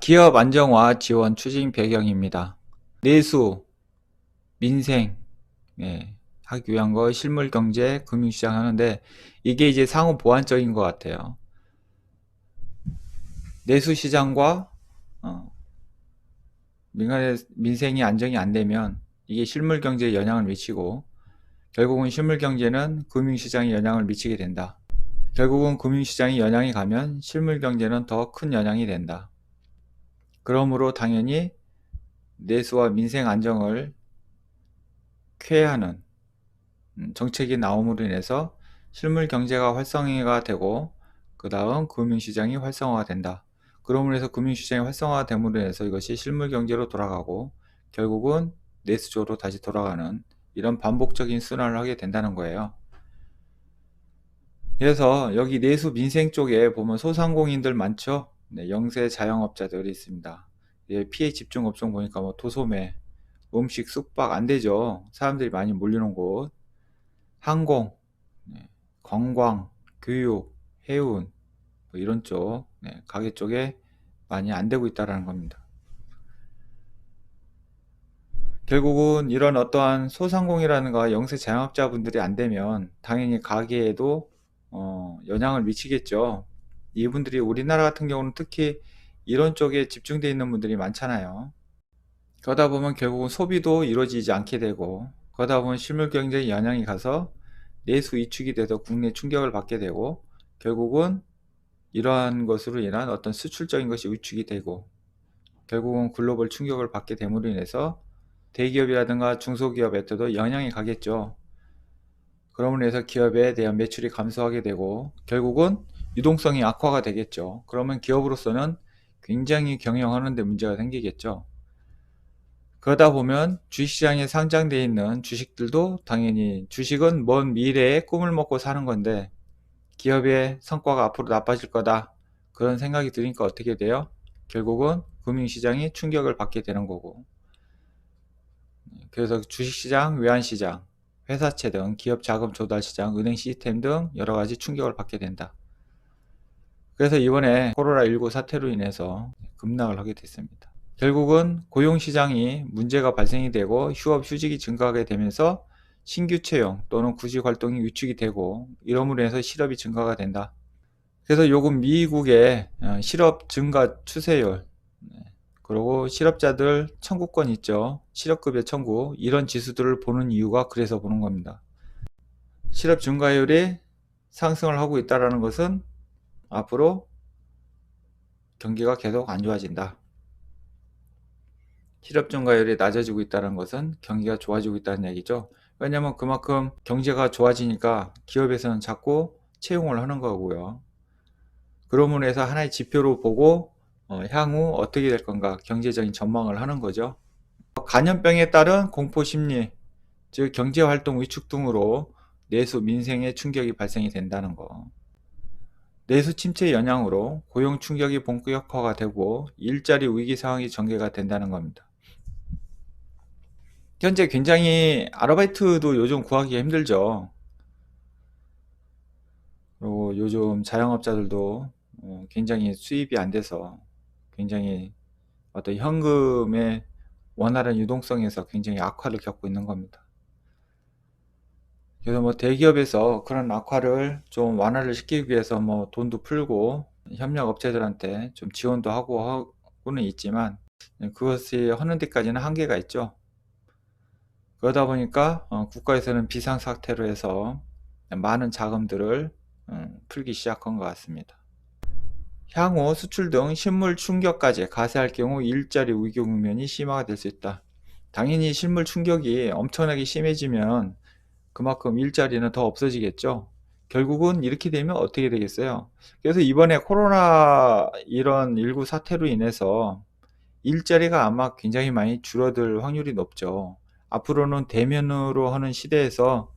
기업 안정화 지원 추진 배경입니다. 내수, 민생, 하기 위한 거 실물 경제, 금융시장 하는데 이게 이제 상호 보완적인 것 같아요. 내수 시장과 민간의 민생이 안정이 안 되면 이게 실물 경제에 영향을 미치고 결국은 실물 경제는 금융시장에 영향을 미치게 된다. 결국은 금융시장이 영향이 가면 실물 경제는 더 큰 영향이 된다. 그러므로 당연히 내수와 민생 안정을 쾌하는 정책이 나옴으로 인해서 실물 경제가 활성화가 되고 그 다음 금융시장이 활성화가 된다. 그러므로 해서 금융시장이 활성화가 됨으로 인해서 이것이 실물 경제로 돌아가고 결국은 내수 쪽으로 다시 돌아가는 이런 반복적인 순환을 하게 된다는 거예요. 그래서 여기 내수 민생 쪽에 보면 소상공인들 많죠. 영세 자영업자들이 있습니다. 피해 집중 업종 보니까 뭐 도소매, 음식, 숙박 안 되죠. 사람들이 많이 몰리는 곳, 항공, 관광, 교육, 해운 뭐 이런 쪽, 가게 쪽에 많이 안 되고 있다는 겁니다. 결국은 이런 어떠한 소상공이라는가 영세 자영업자분들이 안 되면 당연히 가게에도 영향을 미치겠죠. 이분들이 우리나라 같은 경우는 특히 이런 쪽에 집중되어 있는 분들이 많잖아요. 그러다 보면 결국은 소비도 이루어지지 않게 되고 그러다 보면 실물 경제에 영향이 가서 내수 위축이 돼서 국내 충격을 받게 되고 결국은 이러한 것으로 인한 어떤 수출적인 것이 위축이 되고 결국은 글로벌 충격을 받게 됨으로 인해서 대기업이라든가 중소기업에도 영향이 가겠죠. 그러므로 해서 기업에 대한 매출이 감소하게 되고 결국은 유동성이 악화가 되겠죠. 그러면 기업으로서는 굉장히 경영하는 데 문제가 생기겠죠. 그러다 보면 주식시장에 상장되어 있는 주식들도 당연히 주식은 먼 미래에 꿈을 먹고 사는 건데 기업의 성과가 앞으로 나빠질 거다 그런 생각이 드니까 어떻게 돼요? 결국은 금융시장이 충격을 받게 되는 거고 그래서 주식시장, 외환시장, 회사채 등 기업 자금 조달 시장, 은행 시스템 등 여러가지 충격을 받게 된다. 그래서 이번에 코로나19 사태로 인해서 급락을 하게 됐습니다. 결국은 고용시장이 문제가 발생이 되고 휴업, 휴직이 증가하게 되면서 신규 채용 또는 구직 활동이 위축이 되고 이러므로 해서 실업이 증가가 된다. 그래서 요금 미국의 실업 증가 추세율 그리고 실업자들 청구권 있죠. 실업급여 청구 이런 지수들을 보는 이유가 그래서 보는 겁니다. 실업 증가율이 상승을 하고 있다는 것은 앞으로 경기가 계속 안 좋아진다. 실업 증가율이 낮아지고 있다는 것은 경기가 좋아지고 있다는 얘기죠. 왜냐하면 그만큼 경제가 좋아지니까 기업에서는 자꾸 채용을 하는 거고요. 그러므로 해서 하나의 지표로 보고 향후 어떻게 될 건가 경제적인 전망을 하는 거죠. 감염병에 따른 공포심리, 즉 경제활동 위축 등으로 내수 민생에 충격이 발생이 된다는 거. 내수 침체 영향으로 고용 충격이 본격화가 되고 일자리 위기 상황이 전개가 된다는 겁니다. 현재 굉장히 아르바이트도 요즘 구하기 힘들죠. 그리고 요즘 자영업자들도 굉장히 수입이 안 돼서 굉장히 어떤 현금의 원활한 유동성에서 굉장히 악화를 겪고 있는 겁니다. 그래서 뭐 대기업에서 그런 악화를 좀 완화를 시키기 위해서 뭐 돈도 풀고 협력 업체들한테 좀 지원도 하고는 있지만 그것이 하는 데까지는 한계가 있죠. 그러다 보니까 국가에서는 비상사태로 해서 많은 자금들을 풀기 시작한 것 같습니다. 향후 수출 등 실물 충격까지 가세할 경우 일자리 위기 국면이 심화가 될 수 있다. 당연히 실물 충격이 엄청나게 심해지면 그만큼 일자리는 더 없어지겠죠. 결국은 이렇게 되면 어떻게 되겠어요? 그래서 이번에 코로나 이런 19 사태로 인해서 일자리가 아마 굉장히 많이 줄어들 확률이 높죠. 앞으로는 대면으로 하는 시대에서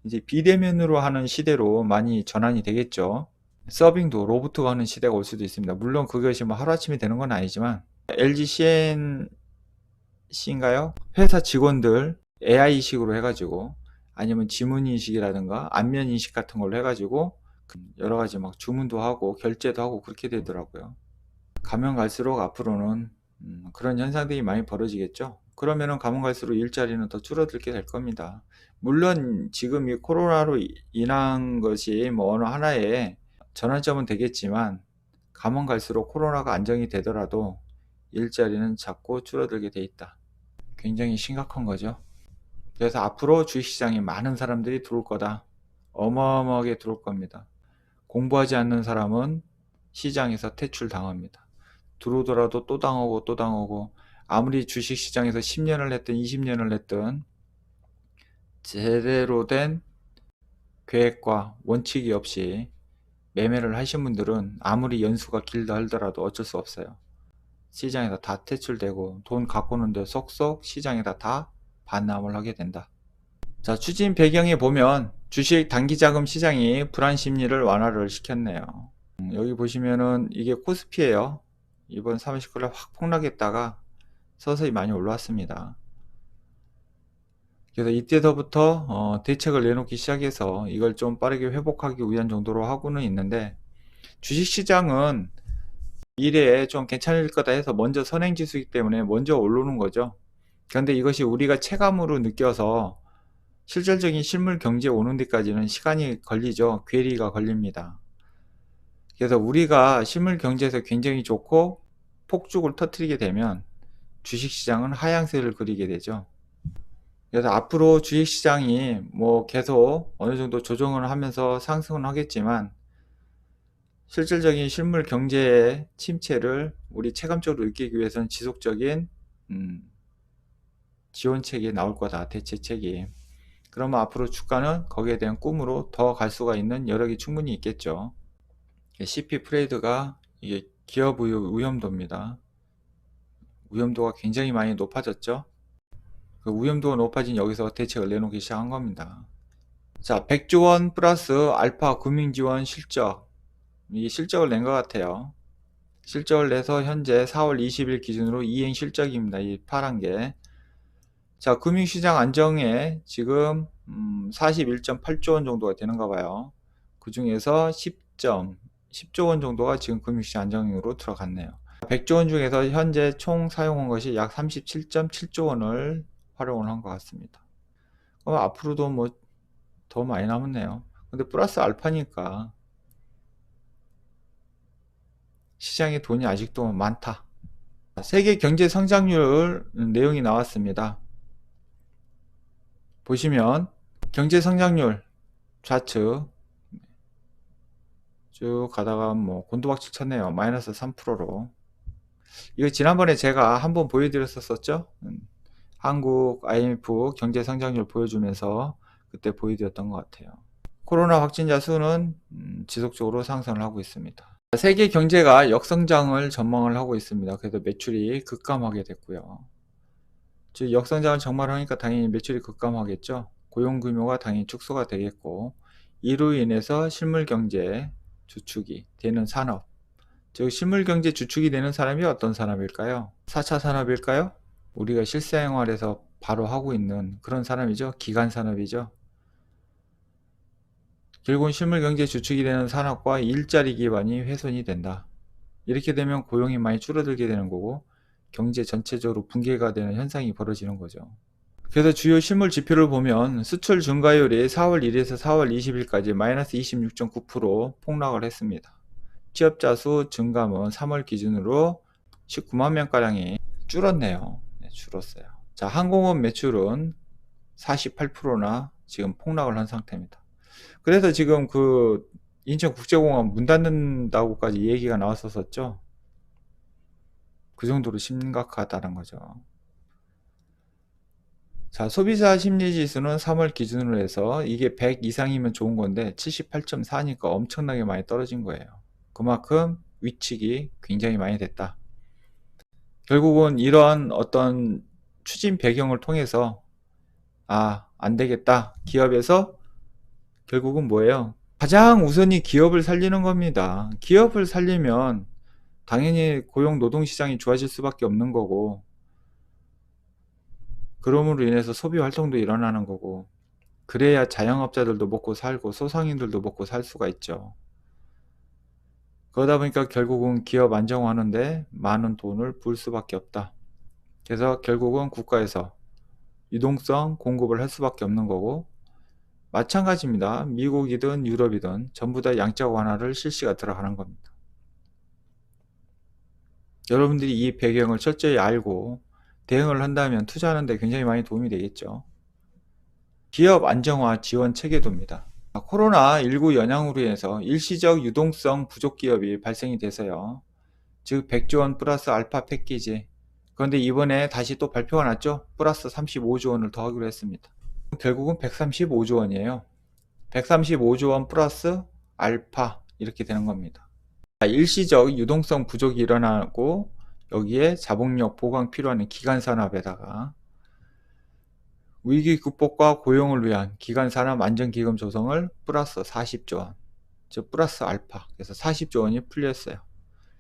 이제 비대면으로 하는 시대로 많이 전환이 되겠죠. 서빙도 로봇가 하는 시대가 올 수도 있습니다. 물론 그것이 뭐 하루아침에 되는 건 아니지만 LG CNC인가요? 회사 직원들 AI식으로 해가지고 아니면 지문인식이라든가 안면인식 같은 걸로 해가지고 여러가지 막 주문도 하고 결제도 하고 그렇게 되더라고요. 가면 갈수록 앞으로는 그런 현상들이 많이 벌어지겠죠. 그러면은 가면 갈수록 일자리는 더 줄어들게 될 겁니다. 물론 지금 이 코로나로 인한 것이 뭐 어느 하나의 전환점은 되겠지만, 가면 갈수록 코로나가 안정이 되더라도 일자리는 자꾸 줄어들게 돼 있다. 굉장히 심각한 거죠. 그래서 앞으로 주식시장에 많은 사람들이 들어올 거다. 어마어마하게 들어올 겁니다. 공부하지 않는 사람은 시장에서 퇴출당합니다. 들어오더라도 또 당하고 또 당하고, 아무리 주식시장에서 10년을 했든 20년을 했든 제대로 된 계획과 원칙이 없이 매매를 하신 분들은 아무리 연수가 길다 하더라도 어쩔 수 없어요. 시장에다 다 퇴출되고 돈 갖고 오는데 쏙쏙 시장에다 다 반납을 하게 된다. 자, 추진 배경에 보면 주식 단기자금 시장이 불안 심리를 완화를 시켰네요. 여기 보시면은 이게 코스피예요. 이번 30일에 확 폭락했다가 서서히 많이 올라왔습니다. 그래서 이때서부터 대책을 내놓기 시작해서 이걸 좀 빠르게 회복하기 위한 정도로 하고는 있는데, 주식시장은 미래에 좀 괜찮을 거다 해서 먼저 선행지수이기 때문에 먼저 오르는 거죠. 그런데 이것이 우리가 체감으로 느껴서 실질적인 실물 경제에 오는 데까지는 시간이 걸리죠. 괴리가 걸립니다. 그래서 우리가 실물 경제에서 굉장히 좋고 폭죽을 터뜨리게 되면 주식시장은 하향세를 그리게 되죠. 그래서 앞으로 주식시장이 뭐 계속 어느 정도 조정을 하면서 상승은 하겠지만, 실질적인 실물 경제의 침체를 우리 체감적으로 느끼기 위해서는 지속적인 지원책이 나올 거다, 대체책이. 그러면 앞으로 주가는 거기에 대한 꿈으로 더 갈 수가 있는 여력이 충분히 있겠죠. CP 프레이드가 이게 기업 위험도입니다. 위험도가 굉장히 많이 높아졌죠. 그 위험도가 높아진 여기서 대책을 내놓기 시작한 겁니다. 자, 100조 원 플러스 알파 금융지원 실적, 이 실적을 낸 것 같아요. 실적을 내서 현재 4월 20일 기준으로 이행 실적입니다. 이 파란 게. 자, 금융시장 안정에 지금 41.8조 원 정도가 되는가 봐요. 그 중에서 10조 원 정도가 지금 금융시장 안정으로 들어갔네요. 100조 원 중에서 현재 총 사용한 것이 약 37.7조 원을 활용을 한 것 같습니다. 그럼 앞으로도 뭐 더 많이 남았네요. 근데 플러스 알파니까 시장에 돈이 아직도 많다. 세계 경제 성장률 내용이 나왔습니다. 보시면 경제 성장률 좌측 쭉 가다가 뭐 곤두박질 쳤네요. 마이너스 3%로. 이거 지난번에 제가 한번 보여드렸었죠. 한국 IMF 경제 성장률 보여주면서 그때 보여드렸던 것 같아요. 코로나 확진자 수는 지속적으로 상승을 하고 있습니다. 세계 경제가 역성장을 전망을 하고 있습니다. 그래서 매출이 급감하게 됐고요. 즉 역성장을 전망하니까 당연히 매출이 급감하겠죠. 고용 규모가 당연히 축소가 되겠고, 이로 인해서 실물 경제 주축이 되는 산업, 즉 실물 경제 주축이 되는 사람이 어떤 사람일까요? 4차 산업일까요? 우리가 실생활에서 바로 하고 있는 그런 산업이죠. 기간 산업이죠. 결국은 실물 경제 주축이 되는 산업과 일자리 기반이 훼손이 된다. 이렇게 되면 고용이 많이 줄어들게 되는 거고, 경제 전체적으로 붕괴가 되는 현상이 벌어지는 거죠. 그래서 주요 실물 지표를 보면 수출 증가율이 4월 1일에서 4월 20일까지 마이너스 26.9% 폭락을 했습니다. 취업자 수 증감은 3월 기준으로 19만 명가량이 줄었네요. 네, 줄었어요. 자, 항공업 매출은 48%나 지금 폭락을 한 상태입니다. 그래서 지금 그 인천국제공항 문 닫는다고까지 얘기가 나왔었죠. 그 정도로 심각하다는 거죠. 자, 소비자 심리지수는 3월 기준으로 해서 이게 100 이상이면 좋은 건데 78.4니까 엄청나게 많이 떨어진 거예요. 그만큼 위축이 굉장히 많이 됐다. 결국은 이런 어떤 추진 배경을 통해서 안 되겠다. 기업에서 결국은 뭐예요? 가장 우선이 기업을 살리는 겁니다. 기업을 살리면 당연히 고용 노동시장이 좋아질 수밖에 없는 거고, 그럼으로 인해서 소비 활동도 일어나는 거고, 그래야 자영업자들도 먹고 살고 소상인들도 먹고 살 수가 있죠. 그러다 보니까 결국은 기업 안정화하는데 많은 돈을 부을 수밖에 없다. 그래서 결국은 국가에서 유동성 공급을 할 수밖에 없는 거고, 마찬가지입니다. 미국이든 유럽이든 전부 다 양적 완화를 실시가 들어가는 겁니다. 여러분들이 이 배경을 철저히 알고 대응을 한다면 투자하는 데 굉장히 많이 도움이 되겠죠. 기업 안정화 지원 체계도입니다. 코로나19 영향으로 인해서 일시적 유동성 부족 기업이 발생이 돼서요. 즉 100조 원 플러스 알파 패키지. 그런데 이번에 다시 또 발표가 났죠. 플러스 35조 원을 더하기로 했습니다. 결국은 135조 원이에요. 135조 원 플러스 알파 이렇게 되는 겁니다. 일시적 유동성 부족이 일어나고 여기에 자본력 보강 필요한 기간산업에다가 위기 극복과 고용을 위한 기간산업 안정기금 조성을 플러스 40조 원, 즉 플러스 알파, 그래서 40조 원이 풀렸어요.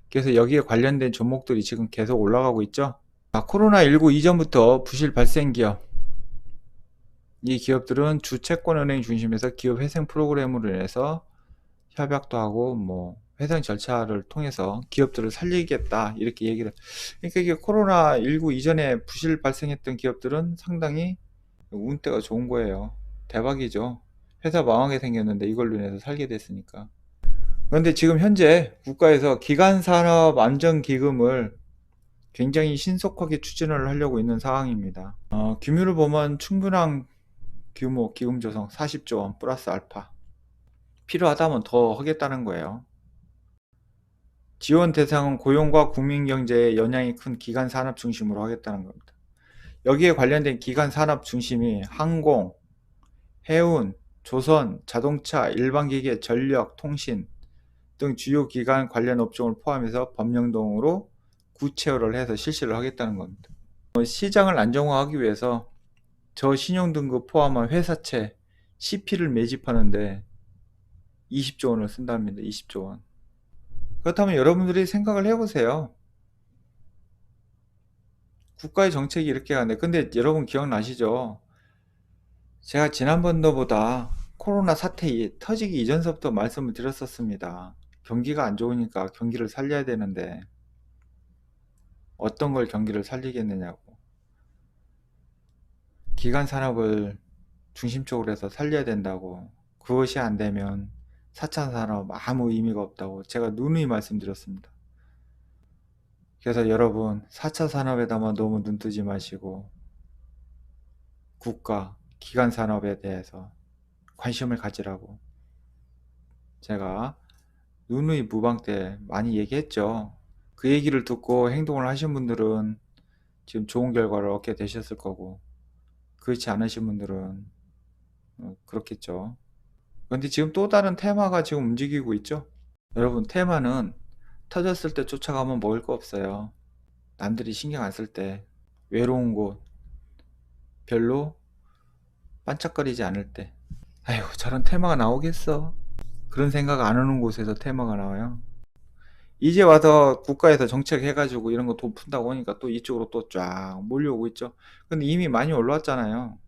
그래서 여기에 관련된 종목들이 지금 계속 올라가고 있죠. 코로나19 이전부터 부실 발생 기업, 이 기업들은 주채권은행 중심에서 기업 회생 프로그램으로 인해서 협약도 하고 뭐 회생 절차를 통해서 기업들을 살리겠다 이렇게 얘기를. 그러니까 이게 코로나19 이전에 부실 발생했던 기업들은 상당히 운때가 좋은 거예요. 대박이죠. 회사 망하게 생겼는데 이걸로 인해서 살게 됐으니까. 그런데 지금 현재 국가에서 기간산업안정기금을 굉장히 신속하게 추진을 하려고 있는 상황입니다. 규모를 보면 충분한 규모 기금 조성 40조 원 플러스 알파, 필요하다면 더 하겠다는 거예요. 지원 대상은 고용과 국민경제에 영향이 큰 기간산업 중심으로 하겠다는 겁니다. 여기에 관련된 기간산업 중심이 항공, 해운, 조선, 자동차, 일반기계, 전력, 통신 등 주요 기관 관련 업종을 포함해서 법령동으로 구체화를 해서 실시를 하겠다는 겁니다. 시장을 안정화하기 위해서 저신용등급 포함한 회사채 CP를 매집하는데 20조 원을 쓴답니다. 20조 원. 그렇다면 여러분들이 생각을 해보세요. 국가의 정책이 이렇게 가네. 근데 여러분 기억나시죠? 제가 지난번도보다 코로나 사태 터지기 이전서부터 말씀을 드렸었습니다. 경기가 안 좋으니까 경기를 살려야 되는데 어떤 걸 경기를 살리겠느냐고. 기간 산업을 중심적으로 해서 살려야 된다고. 그것이 안 되면 4차 산업 아무 의미가 없다고 제가 누누이 말씀드렸습니다. 그래서 여러분 4차 산업에다만 너무 눈 뜨지 마시고 국가, 기간 산업에 대해서 관심을 가지라고 제가 누누이 무방 때 많이 얘기했죠. 그 얘기를 듣고 행동을 하신 분들은 지금 좋은 결과를 얻게 되셨을 거고, 그렇지 않으신 분들은 그렇겠죠. 그런데 지금 또 다른 테마가 지금 움직이고 있죠. 여러분, 테마는 터졌을 때 쫓아가면 먹을 거 없어요. 남들이 신경 안 쓸 때, 외로운 곳, 별로 반짝거리지 않을 때, 아휴 저런 테마가 나오겠어, 그런 생각 안 하는 곳에서 테마가 나와요. 이제 와서 국가에서 정책 해가지고 이런 거 돈 푼다고 하니까 또 이쪽으로 또 쫙 몰려오고 있죠. 근데 이미 많이 올랐잖아요.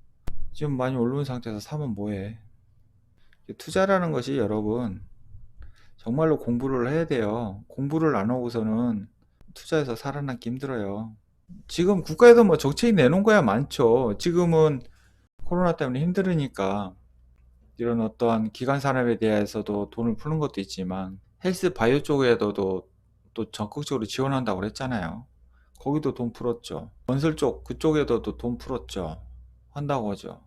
지금 많이 오른 상태에서 사면 뭐해. 투자라는 것이 여러분 정말로 공부를 해야 돼요. 공부를 안 하고서는 투자해서 살아남기 힘들어요. 지금 국가에서 뭐 정책이 내놓은 거야 많죠. 지금은 코로나 때문에 힘들으니까 이런 어떠한 기관 산업에 대해서도 돈을 푸는 것도 있지만 헬스 바이오 쪽에도 또 적극적으로 지원한다고 그랬잖아요. 거기도 돈 풀었죠. 건설 쪽 그쪽에도 돈 풀었죠. 한다고 하죠.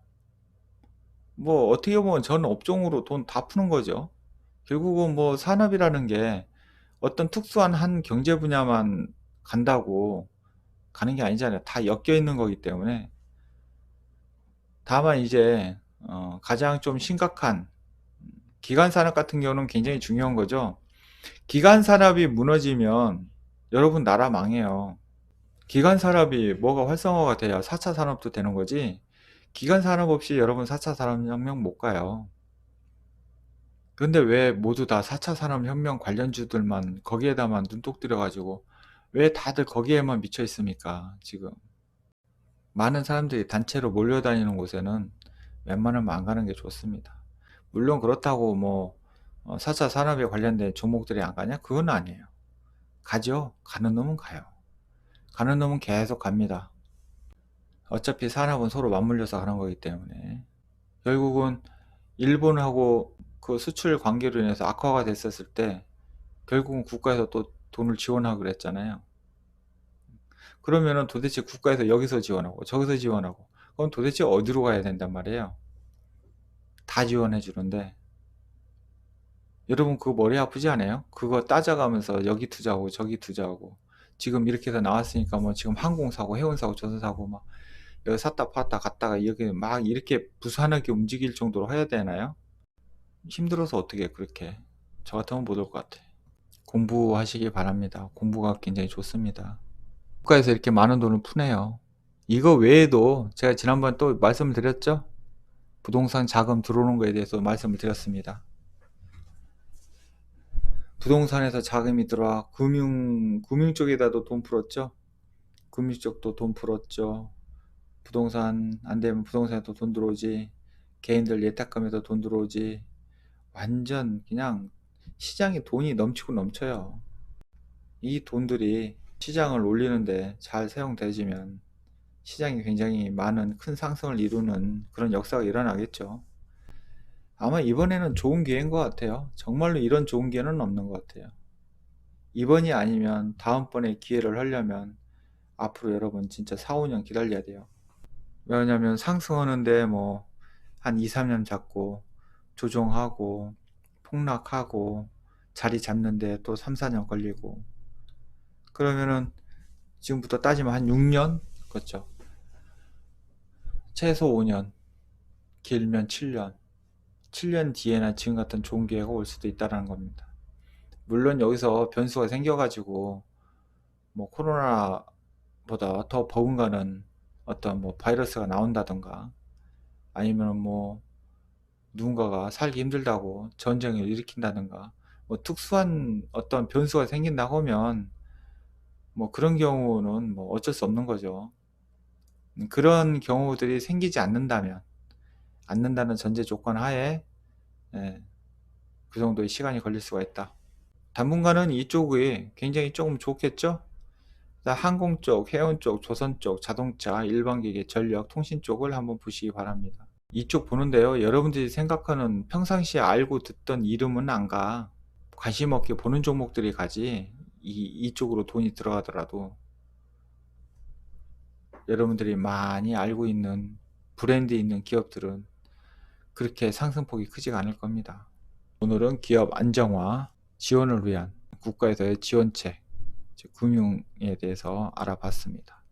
뭐 어떻게 보면 전 업종으로 돈 다 푸는 거죠. 결국은 뭐 산업이라는 게 어떤 특수한 한 경제 분야만 간다고 가는 게 아니잖아요. 다 엮여 있는 거기 때문에. 다만 이제 가장 좀 심각한 기간 산업 같은 경우는 굉장히 중요한 거죠. 기간 산업이 무너지면 여러분 나라 망해요. 기간 산업이 뭐가 활성화가 돼야 4차 산업도 되는 거지. 기간 산업 없이 여러분 4차 산업혁명 못 가요. 근데 왜 모두 다 4차 산업혁명 관련주들만 거기에다만 눈독 들여가지고 왜 다들 거기에만 미쳐 있습니까? 지금 많은 사람들이 단체로 몰려다니는 곳에는 웬만하면 안 가는 게 좋습니다. 물론 그렇다고 뭐 4차 산업에 관련된 종목들이 안 가냐? 그건 아니에요. 가죠. 가는 놈은 가요. 가는 놈은 계속 갑니다. 어차피 산업은 서로 맞물려서 가는 거기 때문에. 결국은 일본하고 그 수출 관계로 인해서 악화가 됐었을 때 결국은 국가에서 또 돈을 지원하고 그랬잖아요. 그러면은 도대체 국가에서 여기서 지원하고 저기서 지원하고 그럼 도대체 어디로 가야 된단 말이에요. 다 지원해 주는데 여러분 그거 머리 아프지 않아요? 그거 따져가면서 여기 투자하고 저기 투자하고 지금 이렇게 해서 나왔으니까 뭐 지금 항공 사고 해운 사고 저선 사고 막 여기 샀다 팔았다 갔다가 여기 막 이렇게 부산하게 움직일 정도로 해야 되나요? 힘들어서 어떻게 그렇게 저 같으면 못 올 것 같아. 공부하시기 바랍니다. 공부가 굉장히 좋습니다. 국가에서 이렇게 많은 돈을 푸네요. 이거 외에도 제가 지난번 또 말씀을 드렸죠? 부동산 자금 들어오는 거에 대해서 말씀을 드렸습니다. 부동산에서 자금이 들어와 금융 쪽에다도 돈 풀었죠? 금융 쪽도 돈 풀었죠. 부동산 안 되면 부동산에도 돈 들어오지. 개인들 예탁금에도 돈 들어오지. 완전 그냥 시장에 돈이 넘치고 넘쳐요. 이 돈들이 시장을 올리는데 잘 사용되지면 시장이 굉장히 많은 큰 상승을 이루는 그런 역사가 일어나겠죠. 아마 이번에는 좋은 기회인 것 같아요. 정말로 이런 좋은 기회는 없는 것 같아요. 이번이 아니면 다음번에 기회를 하려면 앞으로 여러분 진짜 4, 5년 기다려야 돼요. 왜냐면 상승하는데 뭐 한 2, 3년 잡고 조정하고 폭락하고 자리 잡는데 또 3, 4년 걸리고 그러면은 지금부터 따지면 한 6년? 그렇죠. 최소 5년, 길면 7년. 7년 뒤에나 지금 같은 좋은 기회가 올 수도 있다는 겁니다. 물론 여기서 변수가 생겨가지고 뭐 코로나보다 더 버금가는 어떤 뭐 바이러스가 나온다던가 아니면 뭐 누군가가 살기 힘들다고 전쟁을 일으킨다든가 뭐 특수한 어떤 변수가 생긴다고 하면 뭐 그런 경우는 뭐 어쩔 수 없는 거죠. 그런 경우들이 생기지 않는다는 전제 조건 하에 예, 그 정도의 시간이 걸릴 수가 있다. 당분간은 이쪽이 굉장히 조금 좋겠죠? 항공 쪽, 해운 쪽, 조선 쪽, 자동차, 일반기계, 전력, 통신 쪽을 한번 보시기 바랍니다. 이쪽 보는데요. 여러분들이 생각하는 평상시에 알고 듣던 이름은 안 가. 관심 없게 보는 종목들이 가지. 이쪽으로 돈이 들어가더라도 여러분들이 많이 알고 있는 브랜드 있는 기업들은 그렇게 상승폭이 크지가 않을 겁니다. 오늘은 기업 안정화 지원을 위한 국가에서의 지원책, 금융에 대해서 알아봤습니다.